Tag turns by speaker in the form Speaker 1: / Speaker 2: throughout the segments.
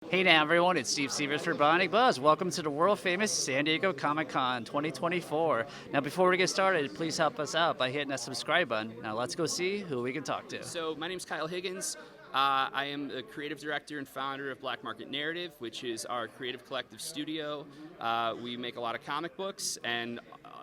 Speaker 1: Hey now everyone, it's Steve Sievers for Bionic Buzz. Welcome to the world famous San Diego Comic-Con 2024. Now before we get started, please help us out by hitting that subscribe button. Now let's go see who we can talk to.
Speaker 2: So my name is Kyle Higgins. I am the creative director and founder of Black Market Narrative, which is our creative collective studio. We make a lot of comic books and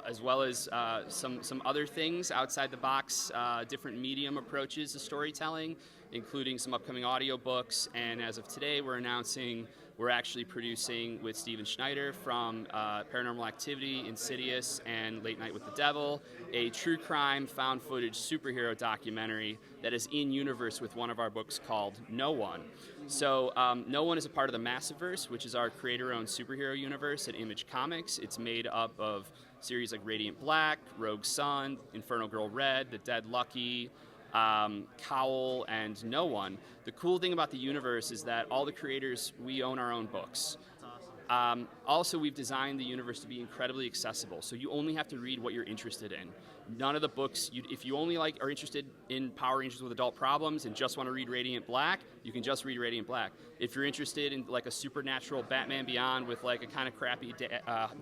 Speaker 2: as well as some other things outside the box, different medium approaches to storytelling, including some upcoming audiobooks. And as of today, we're announcing we're actually producing with Steven Schneider from Paranormal Activity, Insidious, and Late Night with the Devil, a true crime found footage superhero documentary that is in universe with one of our books called No One. So No One is a part of the Massiverse, which is our creator-owned superhero universe at Image Comics. It's made up of series like Radiant Black, Rogue Sun, Infernal Girl Red, The Dead Lucky, C.O.W.L, and No One. The cool thing about the universe is that all the creators, we own our own books. Also, we've designed the universe to be incredibly accessible, so you only have to read what you're interested in. None of the books, if you only are interested in Power Rangers with adult problems and just want to read Radiant Black, you can just read Radiant Black. If you're interested in like a supernatural Batman Beyond with like a kind of crappy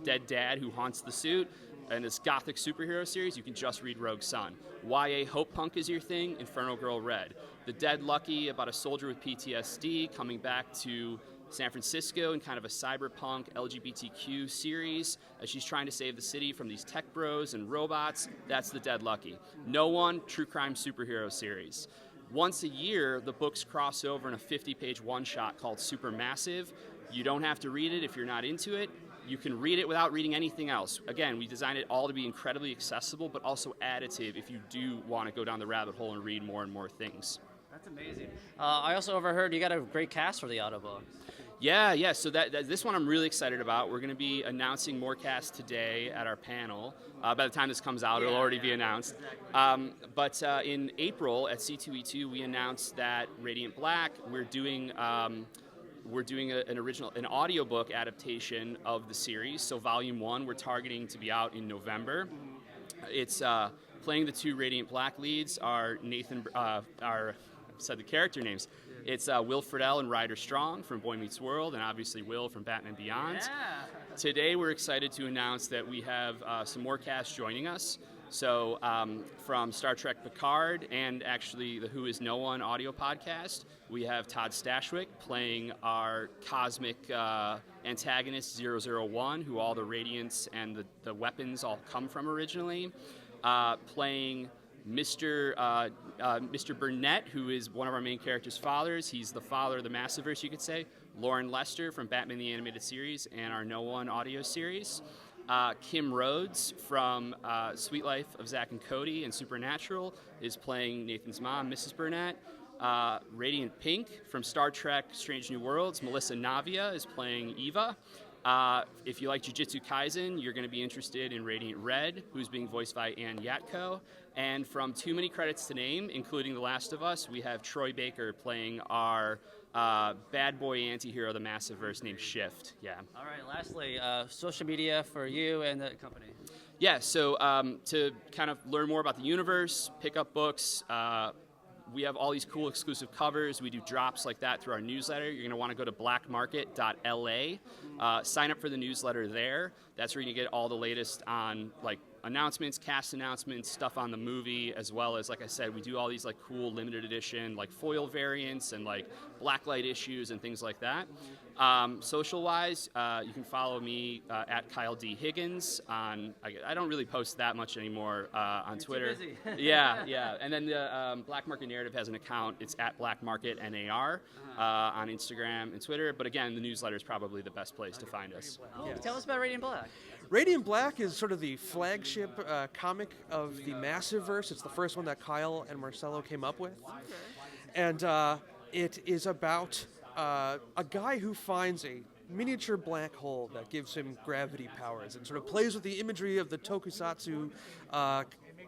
Speaker 2: dead dad who haunts the suit, and this gothic superhero series, you can just read Rogue Sun. YA Hope Punk is your thing, Infernal Girl Red. The Dead Lucky, about a soldier with PTSD coming back to San Francisco in kind of a cyberpunk LGBTQ series as she's trying to save the city from these tech bros and robots. That's The Dead Lucky. No One, true crime superhero series. Once a year, the books cross over in a 50-page one-shot called Supermassive. You don't have to read it if you're not into it. You can read it without reading anything else. Again, we designed it all to be incredibly accessible, but also additive if you do want to go down the rabbit hole and read more and more things.
Speaker 1: That's amazing. I also overheard you got a great cast for the audiobook.
Speaker 2: Yeah. So this one I'm really excited about. We're going to be announcing more cast today at our panel. By the time this comes out, it'll already be announced.
Speaker 1: Exactly.
Speaker 2: But in April at C2E2, we announced that Radiant Black, we're doing an audiobook adaptation of the series. So Volume 1, we're targeting to be out in November. It's playing the two Radiant Black leads are I've said the character names. It's Will Friedle and Ryder Strong from Boy Meets World, and obviously Will from Batman Beyond.
Speaker 1: Yeah.
Speaker 2: Today we're excited to announce that we have some more cast joining us. So from Star Trek Picard and actually the Who Is No One audio podcast, we have Todd Stashwick playing our cosmic antagonist 001, who all the radiance and the weapons all come from originally, playing Mr. Burnett, who is one of our main characters' fathers. He's the father of the Massiverse, you could say. Lauren Lester from Batman the Animated Series and our No One audio series. Kim Rhodes from Sweet Life of Zack and Cody and Supernatural is playing Nathan's mom, Mrs. Burnett. Radiant Pink from Star Trek Strange New Worlds, Melissa Navia is playing Eva. If you like Jujutsu Kaisen, you're going to be interested in Radiant Red, who's being voiced by Ann Yatko. And from Too Many Credits to Name, including The Last of Us, we have Troy Baker playing our bad boy anti-hero of the Massiverse named Shift. Yeah.
Speaker 1: All right, lastly, social media for you and the company.
Speaker 2: Yeah, so to kind of learn more about the universe, pick up books, we have all these cool exclusive covers. We do drops like that through our newsletter. You're going to want to go to blackmarket.la, sign up for the newsletter there. That's where you can get all the latest on like announcements, cast announcements, stuff on the movie, as well as, like I said, we do all these like cool limited edition like foil variants and like blacklight issues and things like that. Social-wise, you can follow me at Kyle D. Higgins on. I don't really post that much anymore on Twitter.
Speaker 1: Too busy.
Speaker 2: Yeah. And then the Black Market Narrative has an account. It's at Black Market NAR on Instagram and Twitter. But again, the newsletter is probably the best place to find us.
Speaker 1: Yes. Tell us about Radiant Black.
Speaker 3: Radiant Black is sort of the flagship comic of the Massiverse. It's the first one that Kyle and Marcelo came up with. And it is about a guy who finds a miniature black hole that gives him gravity powers and sort of plays with the imagery of the tokusatsu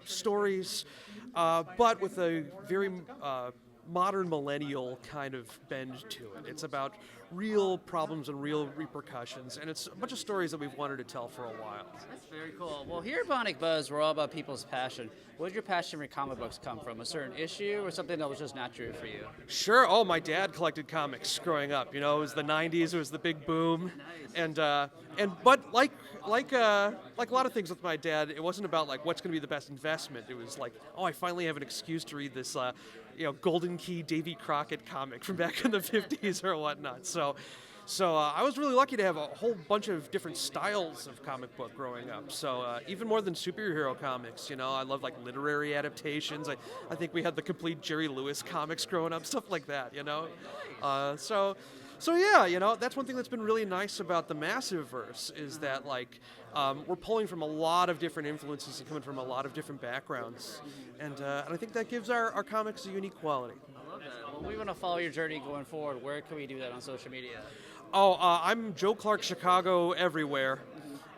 Speaker 3: stories, but with a very modern millennial kind of bend to it. It's about real problems and real repercussions, and it's a bunch of stories that we've wanted to tell for a while.
Speaker 1: That's very cool. Well, here at Bionic Buzz, we're all about people's passion. Where did your passion for comic books come from? A certain issue or something that was just natural for you?
Speaker 3: Sure. Oh, my dad collected comics growing up. You know, it was the '90s. It was the big boom.
Speaker 1: Nice.
Speaker 3: But like a lot of things with my dad, it wasn't about like what's going to be the best investment. It was like, oh, I finally have an excuse to read this, Golden Key Davy Crockett comic from back in the '50s or whatnot. So I was really lucky to have a whole bunch of different styles of comic book growing up. So even more than superhero comics, I love like literary adaptations. I think we had the complete Jerry Lewis comics growing up, stuff like that, So yeah, that's one thing that's been really nice about the Massiveverse is that we're pulling from a lot of different influences and coming from a lot of different backgrounds, and I think that gives our comics a unique quality.
Speaker 1: I love that. Well, we want to follow your journey going forward. Where can we do that on social media?
Speaker 3: Oh, I'm Joe Clark Chicago everywhere,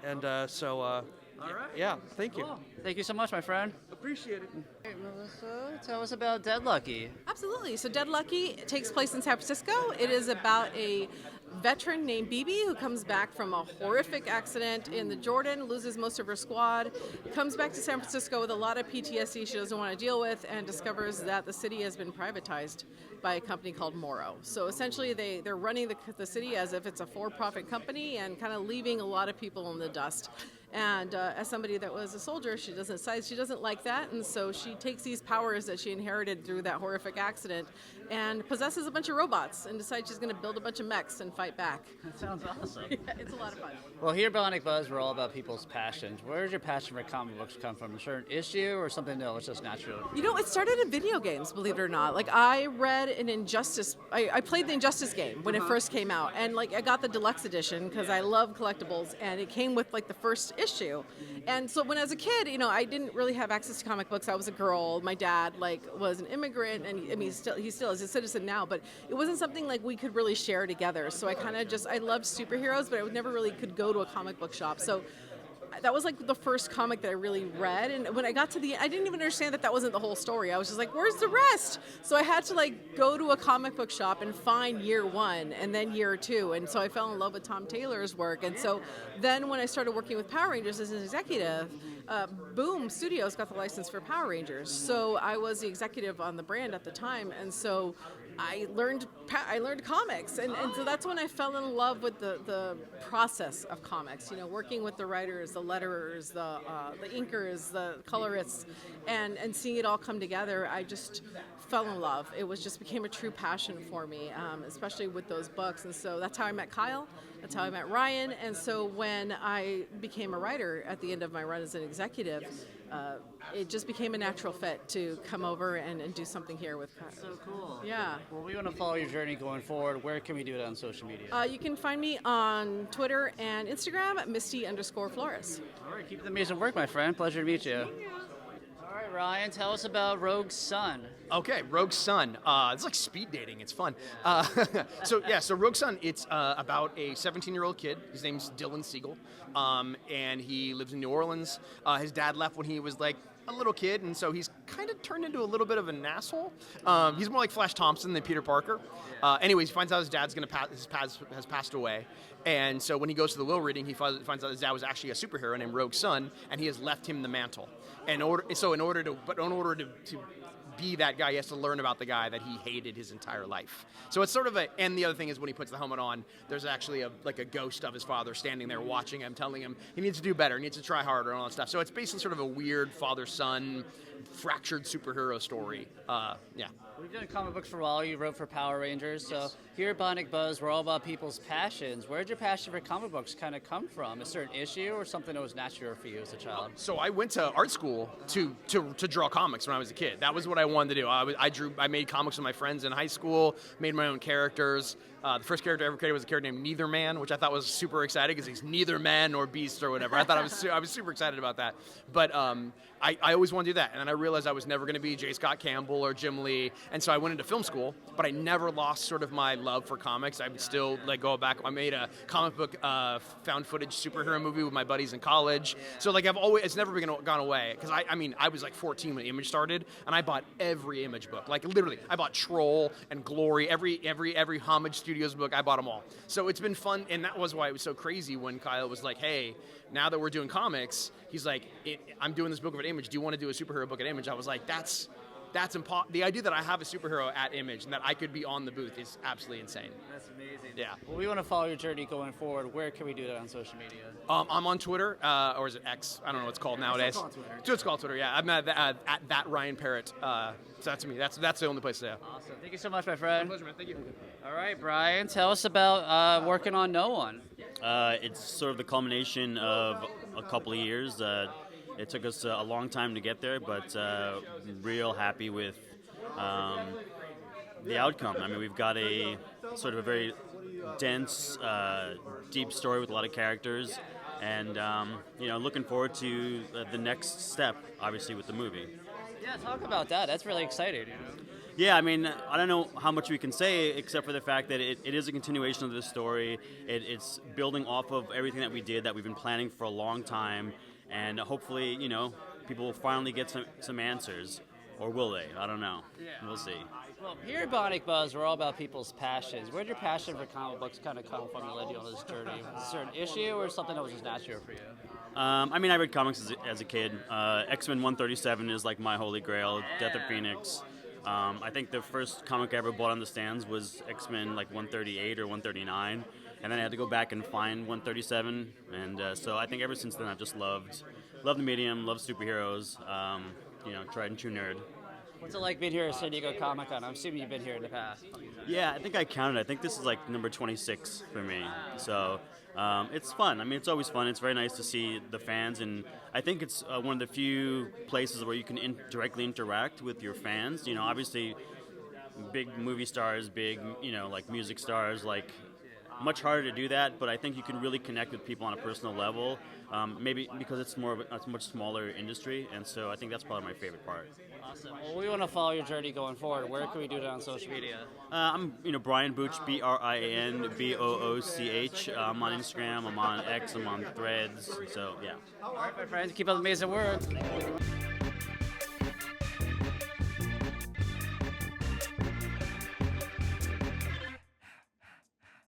Speaker 3: and
Speaker 1: All right.
Speaker 3: yeah, thank you.
Speaker 1: Cool. Thank you so much, my friend.
Speaker 3: Appreciate it.
Speaker 1: Hey, Melissa, tell us about Dead Lucky.
Speaker 4: Absolutely. So Dead Lucky takes place in San Francisco. It is about a veteran named Bibi who comes back from a horrific accident in the Jordan, loses most of her squad, comes back to San Francisco with a lot of PTSD she doesn't want to deal with, and discovers that the city has been privatized by a company called Morrow. So essentially they're running the city as if it's a for-profit company and kind of leaving a lot of people in the dust. And as somebody that was a soldier, she doesn't like that, and so she takes these powers that she inherited through that horrific accident and possesses a bunch of robots and decides she's going to build a bunch of mechs and fight back.
Speaker 1: That sounds awesome.
Speaker 4: Yeah, it's a lot of fun.
Speaker 1: Well, here at Bionic Buzz, we're all about people's passions. Where does your passion for comic books come from? A certain issue or something that was just natural?
Speaker 4: It started in video games, believe it or not. Like, I read an Injustice, I played the Injustice game when it first came out, and I got the deluxe edition because I love collectibles, and it came with the first issue. And so when I was a kid, I didn't really have access to comic books. I was a girl. My dad was an immigrant, and he still is a citizen now, but it wasn't something we could really share together. So I kind of I loved superheroes, but I never really could go to a comic book shop. So that was the first comic that I really read, and when I got to I didn't even understand that wasn't the whole story. I was just where's the rest? So I had to go to a comic book shop and find year one and then year two, and so I fell in love with Tom Taylor's work. And so then when I started working with Power Rangers as an executive, Boom Studios got the license for Power Rangers, so I was the executive on the brand at the time, and so I learned comics, and so that's when I fell in love with the process of comics. Working with the writers, the letterers, the inkers, the colorists, and seeing it all come together. I just fell in love. It just became a true passion for me, especially with those books. And so that's how I met Kyle. That's how I met Ryan. And so when I became a writer at the end of my run as an executive, it just became a natural fit to come over and do something here with Kyle.
Speaker 1: So cool.
Speaker 4: Yeah.
Speaker 1: Well, we want to follow your journey going forward. Where can we do it on social media?
Speaker 4: You can find me on Twitter and Instagram at Misty_Flores.
Speaker 1: All right, keep the amazing work, my friend. Pleasure to meet you. All right, Ryan, tell us about Rogue Sun.
Speaker 5: Okay, Rogue Sun. It's like speed dating. It's fun. So Rogue Sun. It's about a 17-year-old kid. His name's Dylan Siegel, and he lives in New Orleans. His dad left when he was a little kid, and so he's kind of turned into a little bit of an asshole. He's more like Flash Thompson than Peter Parker. Anyways, he finds out his dad's has passed away, and so when he goes to the will reading, he finds out his dad was actually a superhero named Rogue Sun, and he has left him the mantle. In order to be that guy, he has to learn about the guy that he hated his entire life. So it's sort of and the other thing is when he puts the helmet on, there's actually a ghost of his father standing there watching him, telling him he needs to do better, he needs to try harder, and all that stuff. So it's basically sort of a weird father-son, fractured superhero story. Yeah.
Speaker 1: We've done comic books for a while. You wrote for Power Rangers. So here at Bionic Buzz, we're all about people's passions. Where did your passion for comic books kind of come from? A certain issue or something that was natural for you as a child?
Speaker 5: So I went to art school to draw comics when I was a kid. That was what I wanted to do. I made comics with my friends in high school, made my own characters. The first character I ever created was a character named Neither Man, which I thought was super exciting because he's neither man nor beast or whatever. I thought I was super excited about that. But I always wanted to do that, and then I realized I was never going to be J. Scott Campbell or Jim Lee, and so I went into film school. But I never lost sort of my love for comics, I would still like go back. I made a comic book found footage superhero movie with my buddies in college. So like it's never been gone away. Because I mean, I was like 14 when Image started, and I bought every Image book. Like literally, I bought Troll and Glory, every Homage Studios book. I bought them all. So it's been fun, and that was why it was so crazy when Kyle was like, "Hey, now that we're doing comics," he's like, "I'm doing this book of an Image. Do you want to do a superhero book at Image?" I was like, That's the idea that I have a superhero at Image and that I could be on the booth is absolutely insane.
Speaker 1: That's amazing.
Speaker 5: Yeah.
Speaker 1: Well, we want to follow your journey going forward. Where can we do that on social media?
Speaker 5: I'm on Twitter, or is it X? I don't know what it's called nowadays.
Speaker 1: called Twitter.
Speaker 5: So it's called Twitter. Yeah, I'm at that Ryan Parrott. So that's me. That's the only place to go.
Speaker 1: Awesome. Thank you so much, my friend.
Speaker 5: Pleasure, man. Thank you.
Speaker 1: All right, Brian, tell us about working on No One.
Speaker 6: It's sort of the culmination of a couple of years. It took us a long time to get there, but real happy with the outcome. I mean, we've got a sort of a very dense, deep story with a lot of characters, and looking forward to the next step, obviously, with the movie.
Speaker 1: Yeah, talk about that. That's really exciting.
Speaker 6: Yeah, I mean, I don't know how much we can say except for the fact that it is a continuation of this story. It's building off of everything that we did that we've been planning for a long time, and hopefully, people will finally get some answers. Or will they? I don't know.
Speaker 1: Yeah.
Speaker 6: We'll see.
Speaker 1: Well, here at Bionic Buzz, we're all about people's passions. Where did your passion for comic books kind of come from and led you on this journey? Was it a certain issue or something that was just natural for you?
Speaker 6: I mean, I read comics as a kid. X-Men 137 is like my holy grail. Death of Phoenix. I think the first comic I ever bought on the stands was X-Men like 138 or 139, and then I had to go back and find 137. And so I think ever since then I've just loved the medium, loved superheroes. Tried and true nerd.
Speaker 1: What's it like being here at San Diego Comic-Con? I'm assuming you've been here in the past.
Speaker 6: Yeah, I think I counted. I think this is like number 26 for me. So it's fun. I mean, it's always fun. It's very nice to see the fans, and I think it's one of the few places where you can directly interact with your fans. Obviously, big movie stars, big, like music stars, like much harder to do that, but I think you can really connect with people on a personal level, maybe because it's a much smaller industry, and so I think that's probably my favorite part.
Speaker 1: Awesome. Well, we want to follow your journey going forward. Where can we do that on social media?
Speaker 6: I'm, Brian Booch, BrianBooch. I'm on Instagram, I'm on X, I'm on Threads, so yeah.
Speaker 1: All right, my friends, keep up the amazing work.